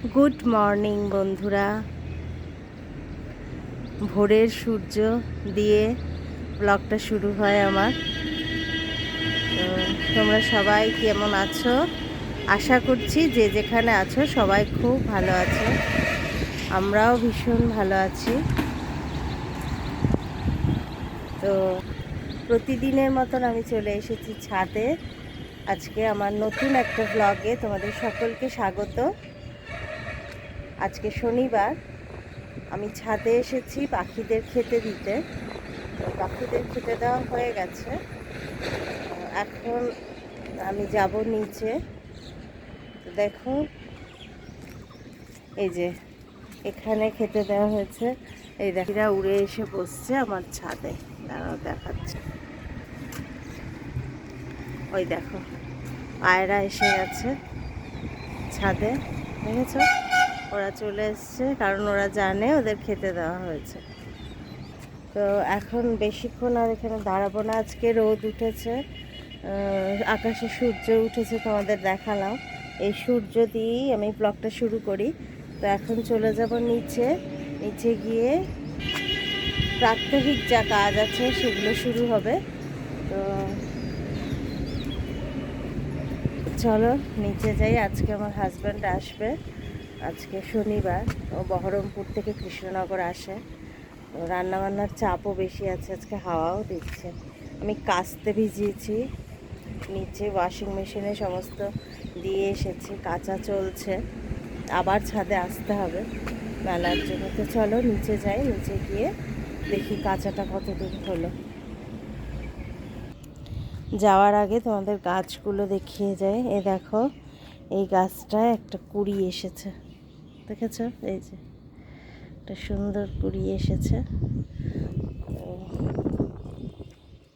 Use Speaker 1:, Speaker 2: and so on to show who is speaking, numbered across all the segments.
Speaker 1: Good morning বন্ধুরা। ভোরের সূর্য দিয়ে ব্লগটা শুরু হয় আমার। তো তোমরা সবাই কেমন আছো? আশা করছি যে যেখানে আছো সবাই খুব ভালো আছো। আমরাও ভীষণ ভালো আছি। তো প্রতিদিনের মতন আমি চলে এসেছি ছাদে। আজকে আমার নতুন একটা ব্লগে তোমাদের সকলকে স্বাগত। আজকে শনিবার, আমি ছাদে এসেছি পাখিদের খেতে দিতে। তো পাখিদের খেতে দেওয়া হয়ে গেছে। এখন আমি যাব নিচে। তো দেখো, এই যে এখানে খেতে দেওয়া হয়েছে। এই পাখিরা উড়ে এসে বসছে আমার ছাদে। দাঁড়াও দেখাচ্ছে। ওই দেখো, পায়রা এসে গেছে ছাদে, দেখেছ? ওরা চলে এসছে কারণ ওরা জানে ওদের খেতে দেওয়া হয়েছে। তো এখন বেশিক্ষণ আর এখানে দাঁড়াবো না। আজকে রোদ উঠেছে, আকাশে সূর্য উঠেছে, তোমাদের দেখালাম। এই সূর্য দিয়েই আমি ব্লগটা শুরু করি। তো এখন চলে যাব নিচে। নিচে গিয়ে প্রাত্যহিক যা কাজ আছে সেগুলো শুরু হবে। তো চলো নিচে যাই। আজকে আমার হাজব্যান্ড আসবে। আজকে শনিবার, ও বহরমপুর থেকে কৃষ্ণনগর আসে। তো রান্নাবান্নার চাপও বেশি আছে, আজকে হাওয়াও দিচ্ছে। আমি কাচতে ভিজিয়েছি, নিচে ওয়াশিং মেশিনে সমস্ত দিয়ে এসেছি, কাচা চলছে। আবার ছাদে আসতে হবে মেলার জন্য। তো চলো নিচে যাই, নিচে গিয়ে দেখি কাচাটা কতদূর হলো। যাওয়ার আগে তোমাদের গাছগুলো দেখিয়ে যায়। এ দেখো, এই গাছটায় একটা কুড়ি এসেছে, দেখেছো? এই যে একটা সুন্দর কুড়ি এসেছে।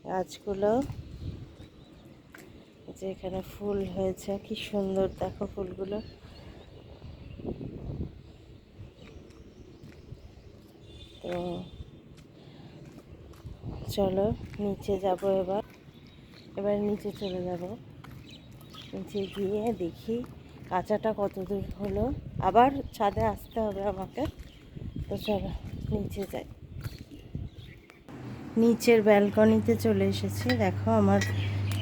Speaker 1: গাছগুলো যে এখানে ফুল হয়েছে, কি সুন্দর দেখো ফুলগুলো। তো চলো নিচে যাব। এবার নিচে চলে যাব। নিচে গিয়ে দেখি কাঁচাটা কত দূর হলো। আবার ছাদে আসতে হবে আমাকে। তো চলো নিচে যাই। নিচের ব্যালকনিতে চলে এসেছি। দেখো আমার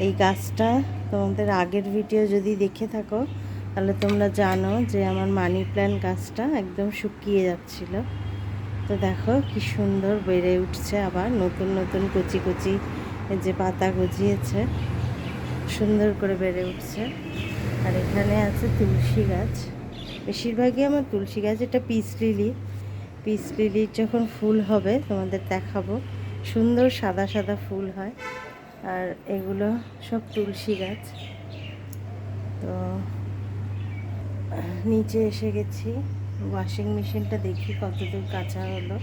Speaker 1: এই গাছটা, তোমাদের আগের ভিডিও যদি দেখে থাকো তাহলে তোমরা জানো যে আমার মানি প্ল্যান্ট গাছটা একদম শুকিয়ে যাচ্ছিল। তো দেখো কি সুন্দর বেড়ে উঠছে, আবার নতুন নতুন কচি কচি যে পাতা গজিয়েছে, সুন্দর করে বেড়ে উঠছে। আর এখানে আছে তুলসী গাছ। বেশিরভাগই আমার তুলসী গাছ। এটা পিস লিলি। পিস লিলির যখন ফুল হবে তোমাদের দেখাবো। সুন্দর সাদা সাদা ফুল হয়। আর এগুলো সব তুলসী গাছ। তো নিচে এসে গেছি। ওয়াশিং মেশিনটা দেখি কতদূর কাঁচা হলো।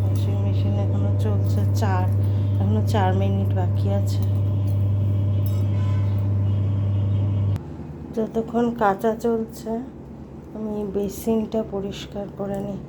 Speaker 1: ওয়াশিং মেশিন এখনো চলছে। এখনো 4 মিনিট বাকি আছে। যতক্ষণ কাঁচা চলছে আমি বেসিনটা পরিষ্কার করে নিই।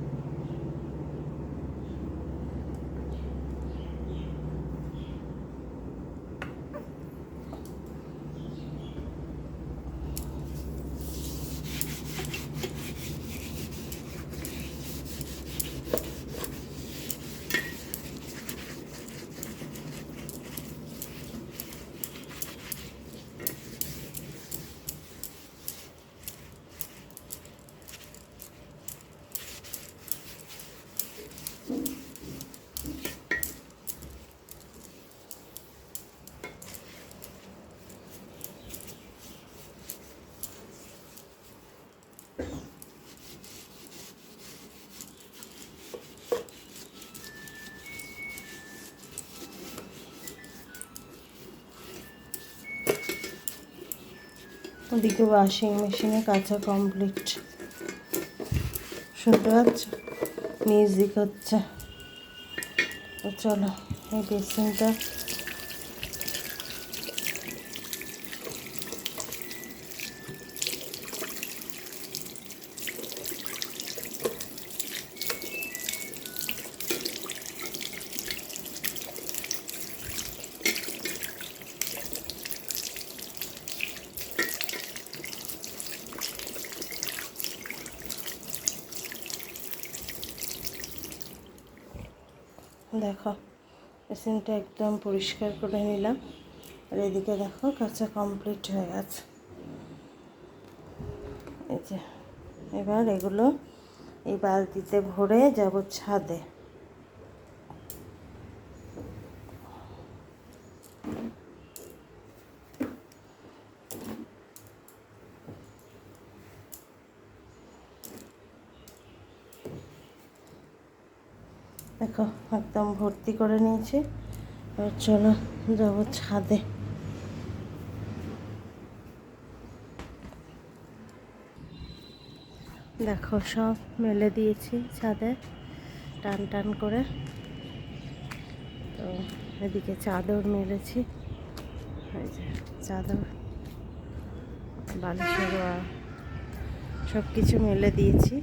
Speaker 1: ওদিকে ওয়াশিং মেশিনে কাঁচা কমপ্লিট। শুনতে পাচ্ছ মিউজিক হচ্ছে। তো চলো এই বেসিনটা দেখো বেসিনটা একদম পরিষ্কার করে নিলাম, আর এদিকে দেখো কাঁচা কমপ্লিট হয়ে গেছে। এই যে এবার এগুলো এই বালতিতে ভরে যাব ছাদে। দেখো একদম ভর্তি করে নিয়েছি, এবার চলো যাবো ছাদে। দেখো সব মেলে দিয়েছি ছাদে টান টান করে। তো এদিকে চাদর মেলেছি, এই যে চাদর, বালিশের সব কিছু মেলে দিয়েছি।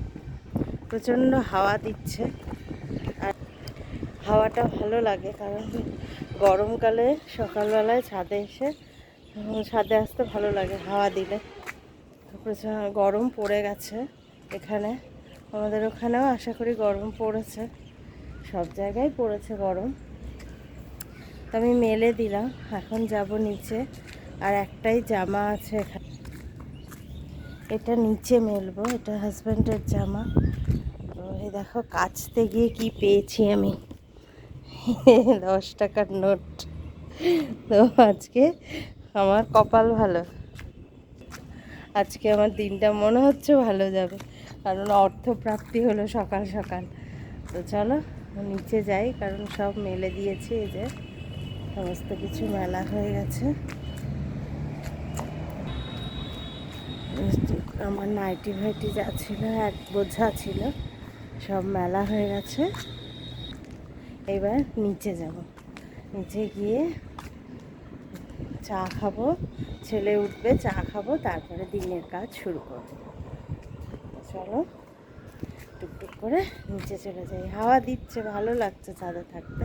Speaker 1: প্রচণ্ড হাওয়া দিচ্ছে, আর হাওয়াটা ভালো লাগে কারণ গরমকালে সকালবেলায় ছাদে এসে ছাদে আসতে ভালো লাগে হাওয়া দিলে। প্রচণ্ড গরম পড়ে গেছে এখানে, আমাদের ওখানেও আশা করি গরম পড়েছে, সব জায়গায় পড়েছে গরম। তো আমি মেলে দিলাম, এখন যাব নিচে। আর একটাই জামা আছে এখানে, এটা নিচে মেলবো, এটা হাজব্যান্ডের জামা। তো এই দেখো কাচতে গিয়ে কি পেয়েছি আমি, 10 টাকার নোট। তো আজকে আমার কপাল ভালো, আজকে আমার দিনটা মনে হচ্ছে ভালো যাবে, কারণ অর্থপ্রাপ্তি হলো সকাল সকাল। তো চলো নিচে যাই, কারণ সব মেলে দিয়েছি, এই যে সমস্ত কিছু মেলা হয়ে গেছে। আমার নাইটি ভাইটি যা ছিল, এক বোঝা ছিল, সব মেলা হয়ে গেছে। এবার নিচে যাব, নিচে গিয়ে চা খাবো, ছেলে উঠবে, চা খাবো, তারপরে দিনের কাজ শুরু করবো। চলো টুকটুক করে নিচে চলে যাই। হাওয়া দিচ্ছে, ভালো লাগছে ছাদে থাকতে,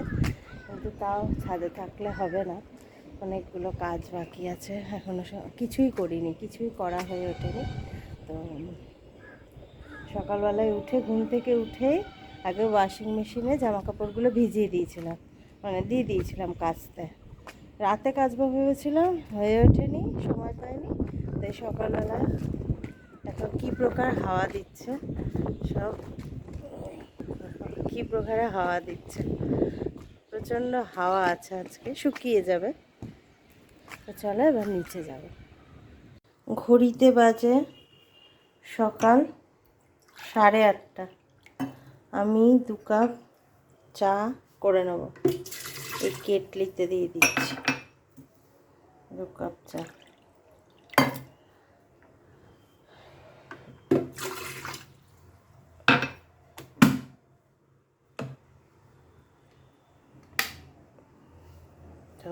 Speaker 1: কিন্তু তাও ছাদে থাকলে হবে না, অনেকগুলো কাজ বাকি আছে এখনও, কিছুই করিনি, কিছুই করা হয়ে ওঠেনি। তো সকালবেলায় উঠে, ঘুম থেকে উঠেই আগে ওয়াশিং মেশিনে জামা কাপড়গুলো ভিজিয়ে দিয়েছিলাম, মানে দিয়ে দিয়েছিলাম কাচতে। রাতে কাচবো ভেবেছিলাম, হয়ে ওঠেনি, সময় পাইনি। তাই সকালবেলা এখন কী প্রকার হাওয়া দিচ্ছে, সব কী প্রকারে হাওয়া দিচ্ছে, প্রচণ্ড হাওয়া আছে, আজকে শুকিয়ে যাবে। তো চলো এবার নিচে যাব। ঘড়িতে বাজে সকাল 8:30। আমি 2 কাপ চা করে নেব, এই কেটলিতে দিয়ে দিচ্ছি 2 কাপ চা।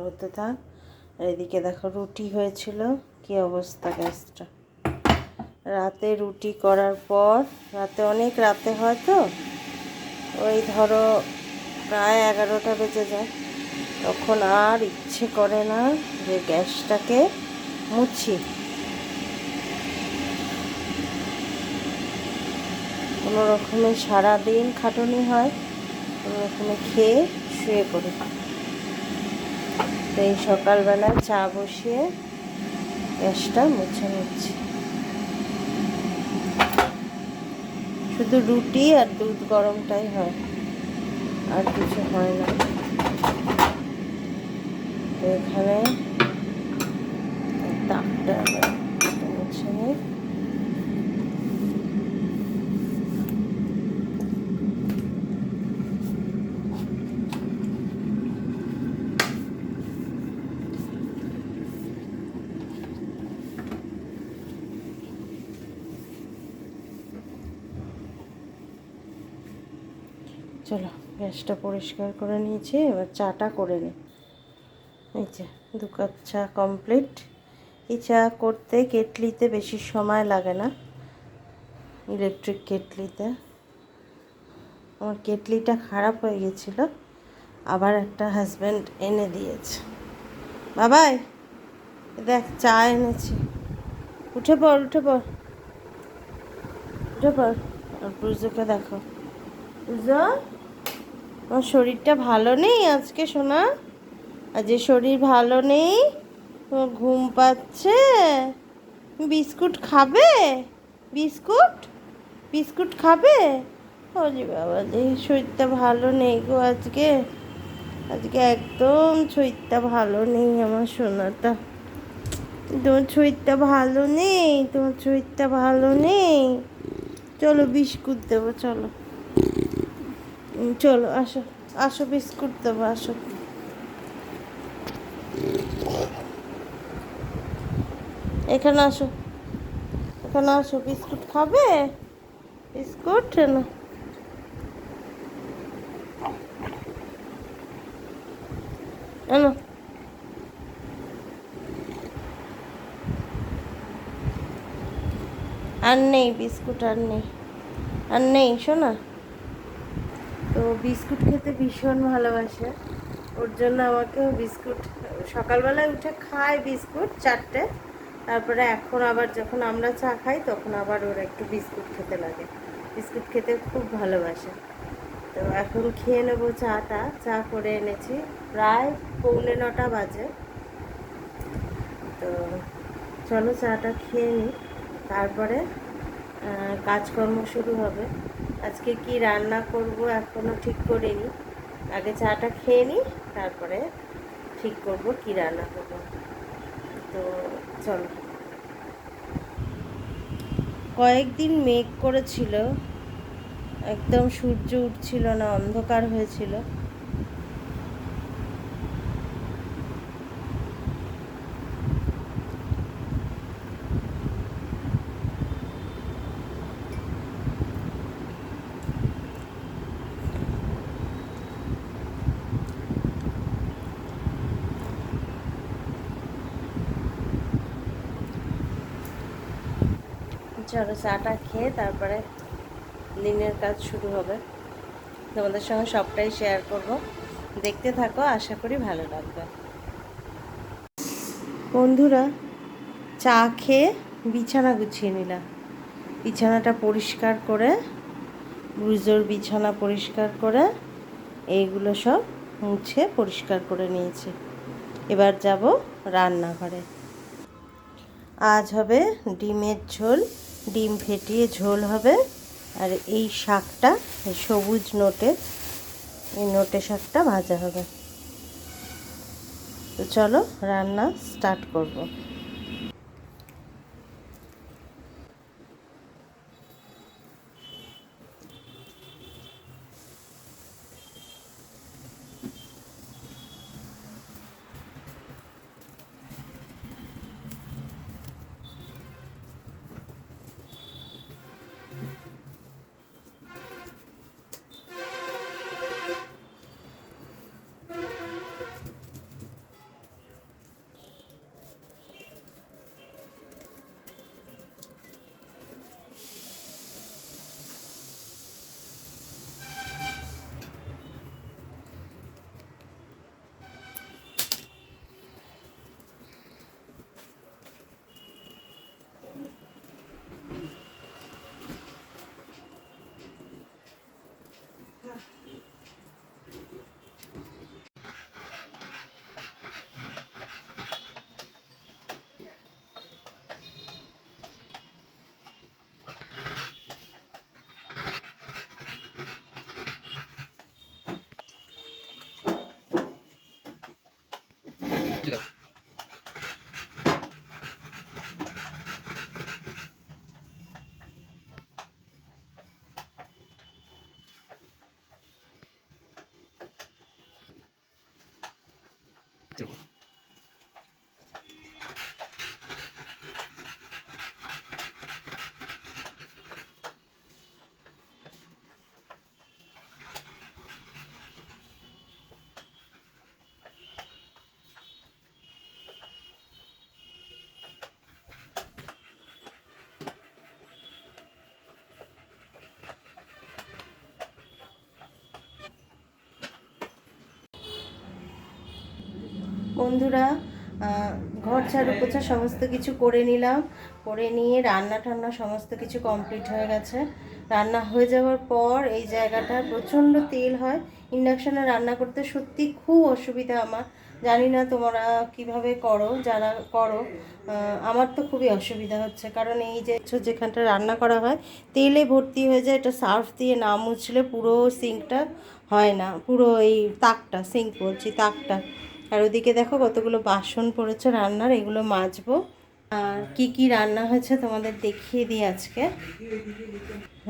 Speaker 1: হতে থাক। আর এদিকে দেখো রুটি হয়েছিল, কি অবস্থা গ্যাসটা। রাতে রুটি করার পর, রাতে অনেক রাতে হয় তো, ওই ধরো প্রায় 11টা বেজে যায়, তখন আর ইচ্ছে করে না যে গ্যাসটাকে মুছি। কোনো রকমে সারাদিন খাটুনি হয়, কোনো রকমে খেয়ে শুয়ে পড়ি। তো এই সকালবেলা চা বসিয়ে গ্যাসটা মুছে নিচ্ছি। শুধু রুটি আর দুধ গরমটাই হয়, আর কিছু হয় না। তো এখানে তাপটা মুছে নিই। চলো গ্যাসটা পরিষ্কার করে নিয়েছি, এবার চাটা করে নিই। এই যে 2 কাপ চা কমপ্লিট। এই চা করতে কেটলিতে বেশি সময় লাগে না, ইলেকট্রিক কেটলিতে। আমার কেটলিটা খারাপ হয়ে গেছিল, আবার একটা হাজব্যান্ড এনে দিয়েছে। বাবাই দেখ চা এনেছি, উঠে পড়, উঠে পড়, উঠে পড়। আর পুজোকে দেখো, পুজো আমার শরীরটা ভালো নেই আজকে সোনা, আজ শরীর ভালো নেই, তোমার ঘুম পাচ্ছে, বিস্কুট খাবে, বিস্কুট বিস্কুট খাবে? ওরে বাবা রে, শরীরটা ভালো নেই গো আজকে, আজকে একদম শরীরটা ভালো নেই আমার সোনাটা, তোমার শরীরটা ভালো নেই, তোমার শরীরটা ভালো নেই। চলো বিস্কুট দেবো, চলো চলো আসো, আসো বিস্কুট দেবো, আসো। এখানে আসো, এখানে আসো, বিস্কুট খাবে, বিস্কুট না? এনো, আর নেই বিস্কুট, আর নেই, আর নেই শোনা। তো বিস্কুট খেতে ভীষণ ভালোবাসে, ওর জন্য আমাকেও বিস্কুট সকালবেলায় উঠে খায় বিস্কুট 4টে, তারপরে এখন আবার যখন আমরা চা খাই তখন আবার ওর একটু বিস্কুট খেতে লাগে, বিস্কুট খেতে খুব ভালোবাসে। তো এখন খেয়ে নেবো চাটা, চা করে এনেছি, প্রায় 8:45 বাজে। তো চলো চাটা খেয়ে নিই, তারপরে কাজকর্ম শুরু হবে। আজকে কি রান্না করব এখনও ঠিক করিনি, আগে চাটা খেয়ে নিই, তারপরে ঠিক করব কি রান্না করব। তো চলো। কয়েকদিন মেঘ করেছিল, একদম সূর্য উঠছিল না, অন্ধকার হয়েছিল। চলো চাটা খেয়ে তারপরে দিনের কাজ শুরু হবে, তোমাদের সঙ্গে সবটাই শেয়ার করব, দেখতে থাকো, আশা করি ভালো লাগবে। বন্ধুরা, চা খেয়ে বিছানা গুছিয়ে নিলাম, বিছানাটা পরিষ্কার করে, ব্রুজোর বিছানা পরিষ্কার করে এইগুলো সব মুছে পরিষ্কার করে নিয়েছি। এবার যাব রান্নাঘরে। আজ হবে ডিমের ঝোল, ডিম ফেটিয়ে ঝোল হবে, আর এই শাকটা, এই সবুজ নোটে, এই নোটে শাকটা ভাজা হবে। তো চলো রান্না স্টার্ট করব। বন্ধুরা, ঘর ঝাড়ু পোছা সমস্ত কিছু করে নিলাম, করে নিয়ে রান্না টান্না সমস্ত কিছু কমপ্লিট হয়ে গেছে। রান্না হয়ে যাওয়ার পর এই জায়গাটা প্রচণ্ড তেল হয়। ইন্ডাকশানে রান্না করতে সত্যি খুব অসুবিধা আমার। জানি না তোমরা কিভাবে করো, যারা করো। আমার তো খুবই অসুবিধা হচ্ছে, কারণ এই যে যেখানটা রান্না করা হয় তেলে ভর্তি হয়ে যায়। এটা সার্ফ দিয়ে না মুছলে পুরো সিঙ্কটা হয় না, পুরো এই তাকটা, সিঙ্ক বলছি তাকটা। আর ওদিকে দেখো কতগুলো বাসন পড়েছে রান্নার, এগুলো মাজবো। আর কি কি রান্না হয়েছে তোমাদের দেখিয়ে দিই আজকে।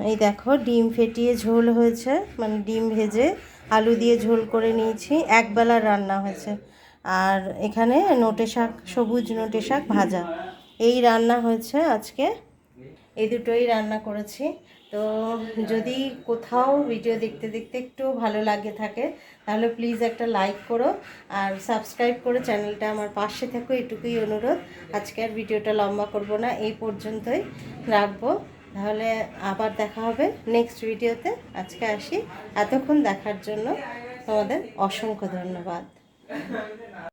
Speaker 1: এই দেখো ডিম ফেটিয়ে ঝোল হয়েছে, মানে ডিম ভেজে আলু দিয়ে ঝোল করে নিয়েছি, একবেলার রান্না হয়েছে। আর এখানে নোটে শাক, সবুজ নোটে শাক ভাজা, এই রান্না হয়েছে আজকে। এই দুটোই রান্না করেছি। তো যদি কোথাও ভিডিও দেখতে দেখতে একটু ভালো লাগে থাকে তাহলে প্লিজ একটা লাইক করো আর সাবস্ক্রাইব করে চ্যানেলটা আমার পাশে থেকো, এটুকুই অনুরোধ। আজকে আর ভিডিওটা লম্বা করব না, এই পর্যন্তই রাখবো। তাহলে আবার দেখা হবে নেক্সট ভিডিওতে। আজকে আসি, এতক্ষণ দেখার জন্য তোমাদের অসংখ্য ধন্যবাদ।